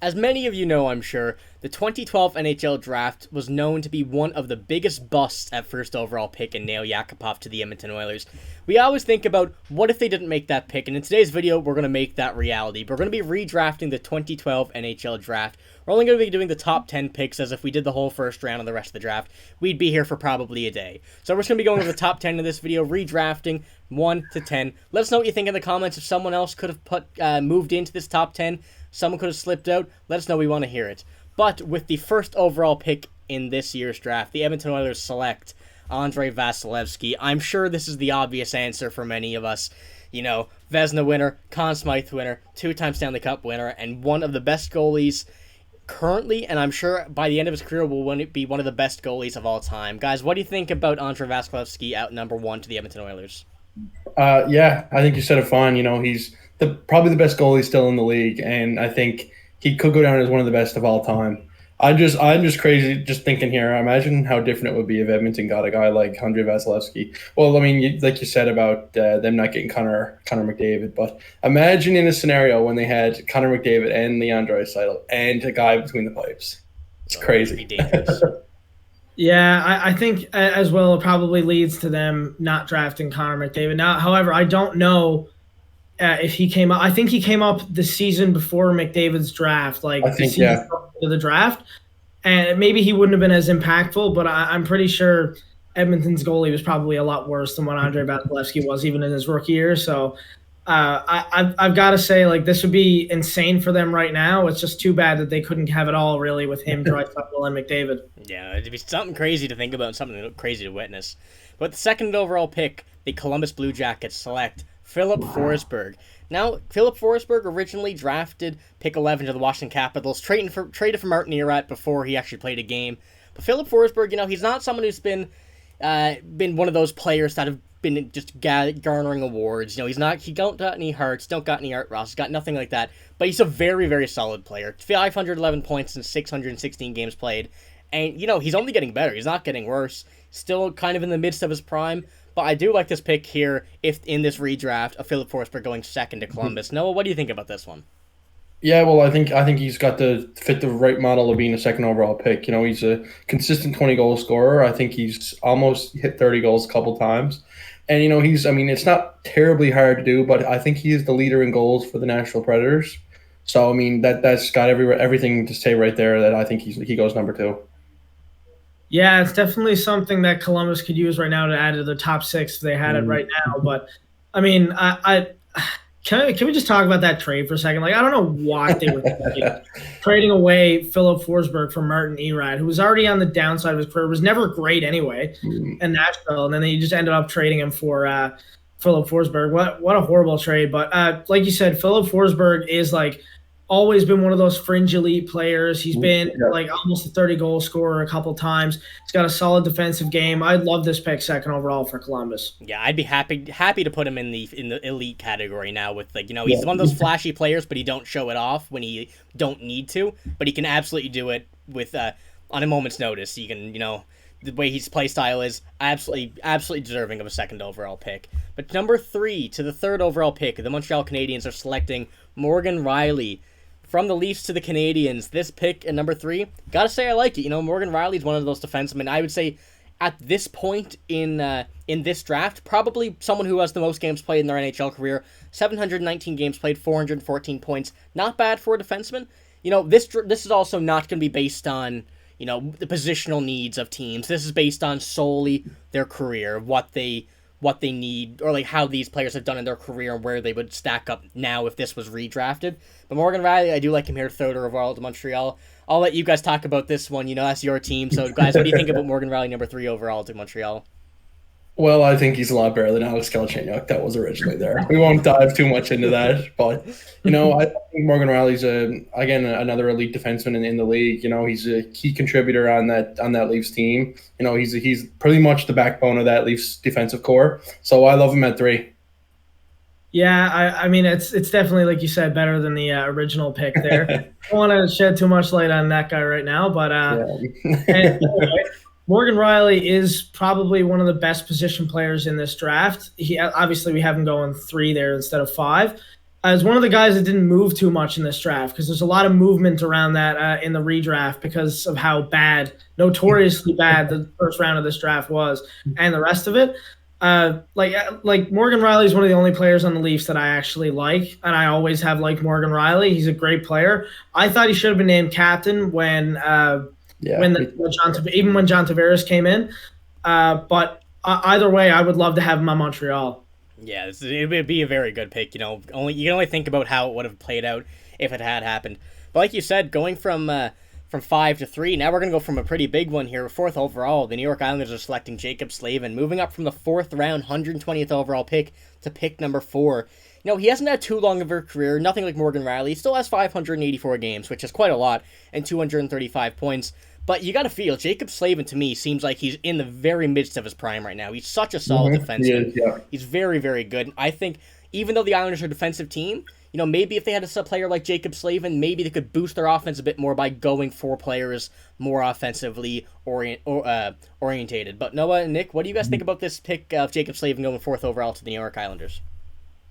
As many of you know, I'm sure, the 2012 NHL Draft was known to be one of the biggest busts at first overall pick in Nail Yakupov to the Edmonton Oilers. We always think about what if they didn't make that pick, and in today's video, we're going to make that reality. We're going to be redrafting the 2012 NHL Draft. We're only going to be doing the top 10 picks, as if we did the whole first round and the rest of the draft, we'd be here for probably a day. So we're just going to be going over the top 10 in this video, redrafting 1 to 10. Let us know what you think in the comments. If someone else could have moved into this top 10, someone could have slipped out, let us know, we want to hear it. But with the first overall pick in this year's draft, the Edmonton Oilers select Andrei Vasilevskiy. I'm sure this is the obvious answer for many of us. You know, Vezina winner, Conn Smythe winner, 2-time Stanley Cup winner, and one of the best goalies currently, and I'm sure by the end of his career will be one of the best goalies of all time. Guys, what do you think about Andrei Vasilevskiy out number 1 to the Edmonton Oilers? Yeah, I think you said it fine. You know, he's probably the best goalie still in the league, and I think he could go down as one of the best of all time. I'm just crazy just thinking here. Imagine how different it would be if Edmonton got a guy like Andrei Vasilevskiy. Well, I mean, like you said about them not getting Connor McDavid, but imagine in a scenario when they had Connor McDavid and Leon Draisaitl and a guy between the pipes. It's crazy. Dangerous. Yeah, I think as well it probably leads to them not drafting Connor McDavid. Now, however, I don't know if he came up. I think he came up the season before McDavid's draft, like I think, the season of the draft. And maybe he wouldn't have been as impactful, but I'm pretty sure Edmonton's goalie was probably a lot worse than what Andrei Vasilevskiy was even in his rookie year. So I've got to say, like, this would be insane for them right now. It's just too bad that they couldn't have it all, really, with him, Draisaitl, and McDavid. Yeah, it'd be something crazy to think about and something crazy to witness. But the second overall pick, the Columbus Blue Jackets select Filip Forsberg. Now, Filip Forsberg originally drafted pick 11 to the Washington Capitals, traded for Martin Erat before he actually played a game. But Filip Forsberg, you know, he's not someone who's been one of those players that have been just garnering awards. You know, he don't got any hearts, don't got any Art Ross, got nothing like that. But he's a very, very solid player. 511 points in 616 games played. And, you know, he's only getting better. He's not getting worse. Still kind of in the midst of his prime. But I do like this pick here, if in this redraft, of Filip Forsberg going second to Columbus. Noah, what do you think about this one? Yeah, well, I think he's got to fit the right model of being a second overall pick. You know, he's a consistent 20-goal scorer. I think he's almost hit 30 goals a couple times. And, you know, it's not terribly hard to do, but I think he is the leader in goals for the Nashville Predators. So, I mean, that's got everything to say right there that I think he goes number 2. Yeah, it's definitely something that Columbus could use right now to add to the top 6 if they had it right now. But, I mean, can we just talk about that trade for a second? Like, I don't know why they were trading away Filip Forsberg for Martin Erat, who was already on the downside of his career, was never great anyway in Nashville, and then they just ended up trading him for Filip Forsberg. What a horrible trade! But like you said, Filip Forsberg is like always been one of those fringe elite players. He's been like almost a 30-goal scorer a couple times. He's got a solid defensive game. I'd love this pick second overall for Columbus. Yeah, I'd be happy to put him in the elite category now. With, like, you know, he's one of those flashy players, but he don't show it off when he don't need to. But he can absolutely do it with on a moment's notice. He can, you know, the way his play style is absolutely deserving of a second overall pick. But number 3 to the third overall pick, the Montreal Canadiens are selecting Morgan Rielly. From the Leafs to the Canadiens, this pick at number 3, gotta say I like it. You know, Morgan Rielly's one of those defensemen. I would say at this point in this draft, probably someone who has the most games played in their NHL career. 719 games played, 414 points. Not bad for a defenseman. You know, this is also not going to be based on, you know, the positional needs of teams. This is based on solely their career, what they need, or like how these players have done in their career and where they would stack up now if this was redrafted. But Morgan Rielly, I do like him here, third overall to Montreal. I'll let you guys talk about this one. You know, that's your team. So, guys, what do you think about Morgan Rielly, number 3 overall to Montreal? Well, I think he's a lot better than Alex Galchenyuk that was originally there. We won't dive too much into that, but, you know, I think Morgan Rielly's again another elite defenseman in the league. You know, he's a key contributor on that Leafs team. You know, he's pretty much the backbone of that Leafs defensive core. So I love him at 3. Yeah, I mean, it's definitely, like you said, better than the original pick there. I don't want to shed too much light on that guy right now, but anyway, Morgan Rielly is probably one of the best position players in this draft. Obviously, we have him going 3 there instead of 5. as one of the guys that didn't move too much in this draft, because there's a lot of movement around that in the redraft because of how notoriously bad the first round of this draft was, and the rest of it. Like Morgan Rielly is one of the only players on the Leafs that I actually like, and I always have liked Morgan Rielly. He's a great player. I thought he should have been named captain when John Tavares came in. But either way, I would love to have him on Montreal. Yeah, it would be a very good pick. You can only think about how it would have played out if it had happened. But like you said, going from 5 to 3, now we're gonna go from a pretty big one here. 4th overall, the New York Islanders are selecting Jacob Slaven, moving up from the 4th round, 120th overall pick to pick number 4. He hasn't had too long of a career, nothing like Morgan Rielly. He still has 584 games, which is quite a lot, and 235 points. But you got to feel, Jacob Slaven, to me, seems like he's in the very midst of his prime right now. He's such a solid defenseman. He's very, very good. I think, even though the Islanders are a defensive team, maybe if they had a player like Jacob Slaven, maybe they could boost their offense a bit more by going for players more offensively orientated. But Noah and Nick, what do you guys think about this pick of Jacob Slaven going 4th overall to the New York Islanders?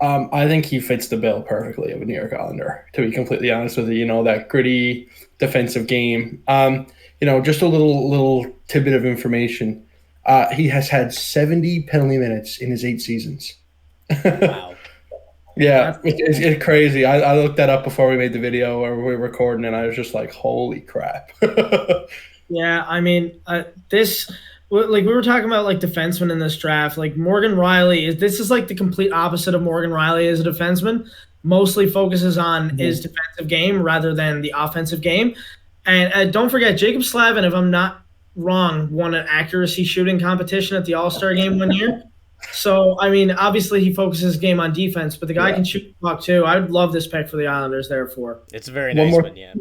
I think he fits the bill perfectly of a New York Islander, to be completely honest with you. That gritty defensive game. Just a little tidbit of information. He has had 70 penalty minutes in his 8 seasons. Wow. Yeah, it's crazy. I looked that up before we made the video or we were recording, and I was just like, holy crap. Yeah, I mean, we were talking about like defensemen in this draft. Like Morgan Rielly, this is like the complete opposite of Morgan Rielly as a defenseman. Mostly focuses on his defensive game rather than the offensive game. And don't forget, Jacob Slavin, if I'm not wrong, won an accuracy shooting competition at the All-Star game one year. So, I mean, obviously he focuses his game on defense, but the guy can shoot the puck too. I would love this pick for the Islanders, therefore. It's a very nice one, yeah.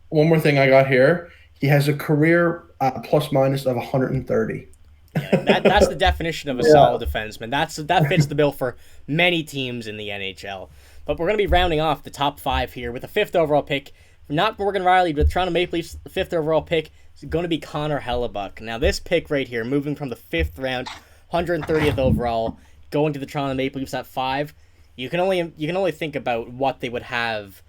One more thing I got here. He has a career plus-minus of 130. Yeah, that's the definition of a solid defenseman. That fits the bill for many teams in the NHL. But we're going to be rounding off the top 5 here with the 5th overall pick. Not Morgan Rielly, but Toronto Maple Leafs, the 5th overall pick is going to be Connor Hellebuyck. Now, this pick right here, moving from the 5th round, 130th overall, going to the Toronto Maple Leafs at 5, you can only think about what they would have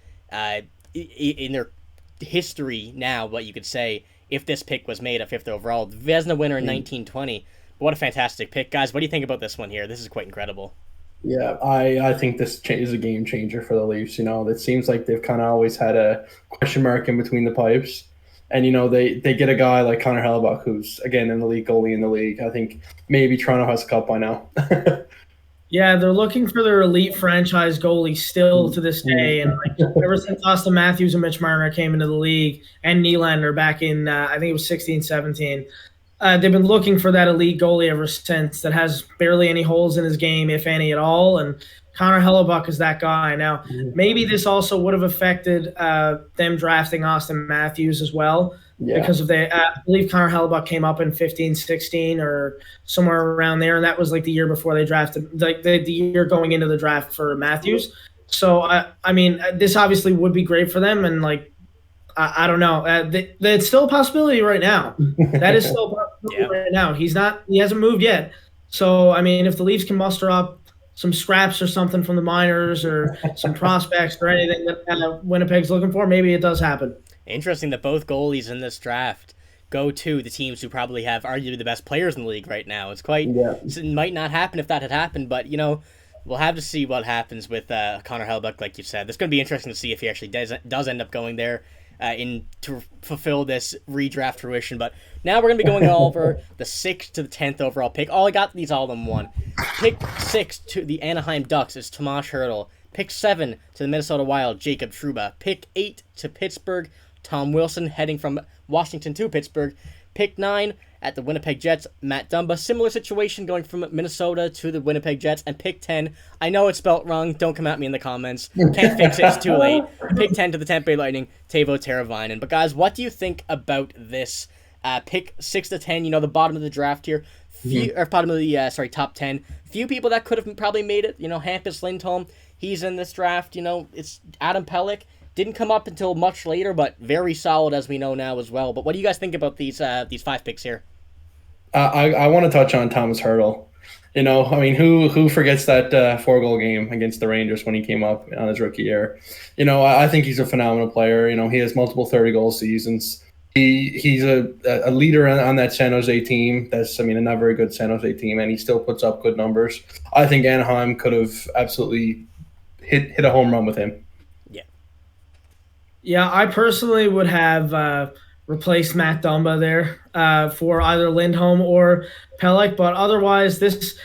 in their history now, what you could say, if this pick was made at 5th overall. The Vezina winner in 1920. What a fantastic pick. Guys, what do you think about this one here? This is quite incredible. Yeah, I think this is a game changer for the Leafs. It seems like they've kind of always had a question mark in between the pipes. And, they get a guy like Connor Hellebuyck, who's, again, an elite goalie in the league. I think maybe Toronto has a cup by now. Yeah, they're looking for their elite franchise goalie still to this day. And ever since Austin Matthews and Mitch Marner came into the league, and Nylander back in, I think it was 16, 17, they've been looking for that elite goalie ever since that has barely any holes in his game, if any at all. And Connor Hellebuyck is that guy. Now, maybe this also would have affected them drafting Austin Matthews as well. Yeah. Because of I believe Connor Hellebuyck came up in 15, 16 or somewhere around there. And that was like the year before they drafted, like the year going into the draft for Matthews. So, I mean, this obviously would be great for them. And I don't know. That's still a possibility right now. That is still a possibility right now. He hasn't moved yet. So, I mean, if the Leafs can muster up some scraps or something from the minors or some prospects or anything that Winnipeg's looking for, maybe it does happen. Interesting that both goalies in this draft go to the teams who probably have arguably the best players in the league right now. It might not happen if that had happened, but, we'll have to see what happens with Connor Hellebuyck, like you said. It's going to be interesting to see if he actually does end up going there to fulfill this redraft fruition. But now we're going to be going over the 6th to the 10th overall pick. I got these all in one. Pick 6 to the Anaheim Ducks is Tomas Hertl. Pick 7 to the Minnesota Wild, Jacob Trouba. Pick 8 to Pittsburgh, Tom Wilson, heading from Washington to Pittsburgh. Pick 9 at the Winnipeg Jets, Matt Dumba. Similar situation going from Minnesota to the Winnipeg Jets. And pick 10, I know it's spelled wrong. Don't come at me in the comments. Can't fix it. It's too late. Pick 10 to the Tampa Bay Lightning, Teuvo Teravainen. But guys, what do you think about this pick 6 to 10? The bottom of the draft here. Bottom of the top 10. Few people that could have probably made it. Hampus Lindholm, he's in this draft. It's Adam Pelech. Didn't come up until much later, but very solid as we know now as well. But what do you guys think about these 5 picks here? I want to touch on Thomas Hertl. You know, I mean, who forgets that 4-goal game against the Rangers when he came up on his rookie year? You know, I think he's a phenomenal player. You know, he has multiple 30-goal seasons. He's a leader on that San Jose team. That's, I mean, a not very good San Jose team, and he still puts up good numbers. I think Anaheim could have absolutely hit a home run with him. Yeah. Yeah, I personally would have replaced Matt Dumba there for either Lindholm or Pelech, but otherwise, this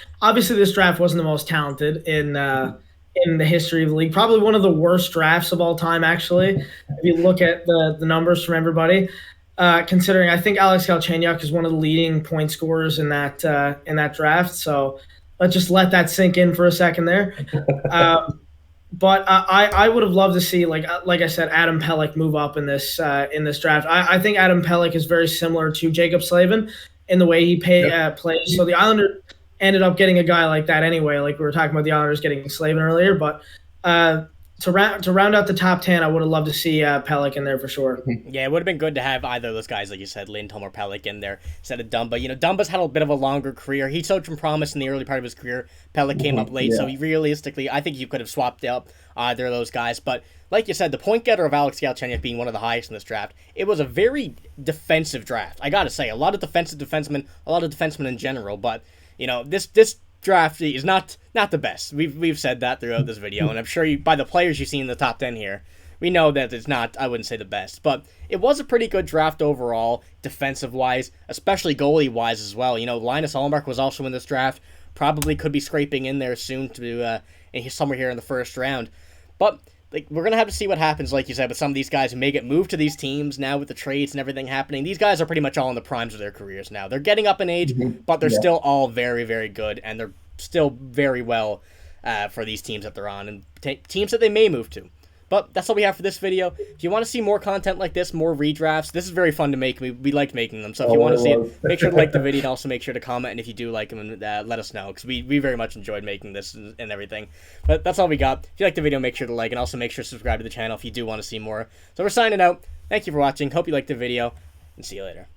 draft wasn't the most talented in the history of the league. Probably one of the worst drafts of all time, actually. If you look at the numbers from everybody, considering I think Alex Galchenyuk is one of the leading point scorers in that draft. So let's just let that sink in for a second there. But I would have loved to see, like I said, Adam Pelech move up in this draft. I think Adam Pelech is very similar to Jacob Slaven in the way he plays. So the Islanders ended up getting a guy like that anyway. Like we were talking about the Islanders getting Slaven earlier, but to round out the top 10, I would have loved to see Pelech in there for sure. Yeah, it would have been good to have either of those guys, like you said, Lindholm or Pelech in there instead of Dumba. You know, Dumba's had a bit of a longer career. He showed some promise in the early part of his career. Pelech came up late, so realistically, I think you could have swapped up either of those guys. But like you said, the point getter of Alex Galchenyuk being one of the highest in this draft, it was a very defensive draft. I got to say, a lot of defensive defensemen, a lot of defensemen in general, but, you know, this draft is not the best. We've said that throughout this video, and I'm sure by the players you see in the top 10 here, we know that it's not, I wouldn't say the best, but it was a pretty good draft overall, defensive-wise, especially goalie-wise as well. You know, Linus Ullmark was also in this draft, probably could be scraping in there soon to somewhere here in the first round, but like we're gonna have to see what happens, like you said, with some of these guys who may get moved to these teams now with the trades and everything happening. These guys are pretty much all in the primes of their careers now. They're getting up in age, but they're still all very, very good, and they're still very well for these teams that they're on and teams that they may move to. But that's all we have for this video. If you want to see more content like this, more redrafts, this is very fun to make. We like making them. So if you want to see it, make sure to like the video and also make sure to comment. And if you do like them, let us know, because we very much enjoyed making this and everything. But that's all we got. If you like the video, make sure to like and also make sure to subscribe to the channel if you do want to see more. So we're signing out. Thank you for watching. Hope you liked the video, and see you later.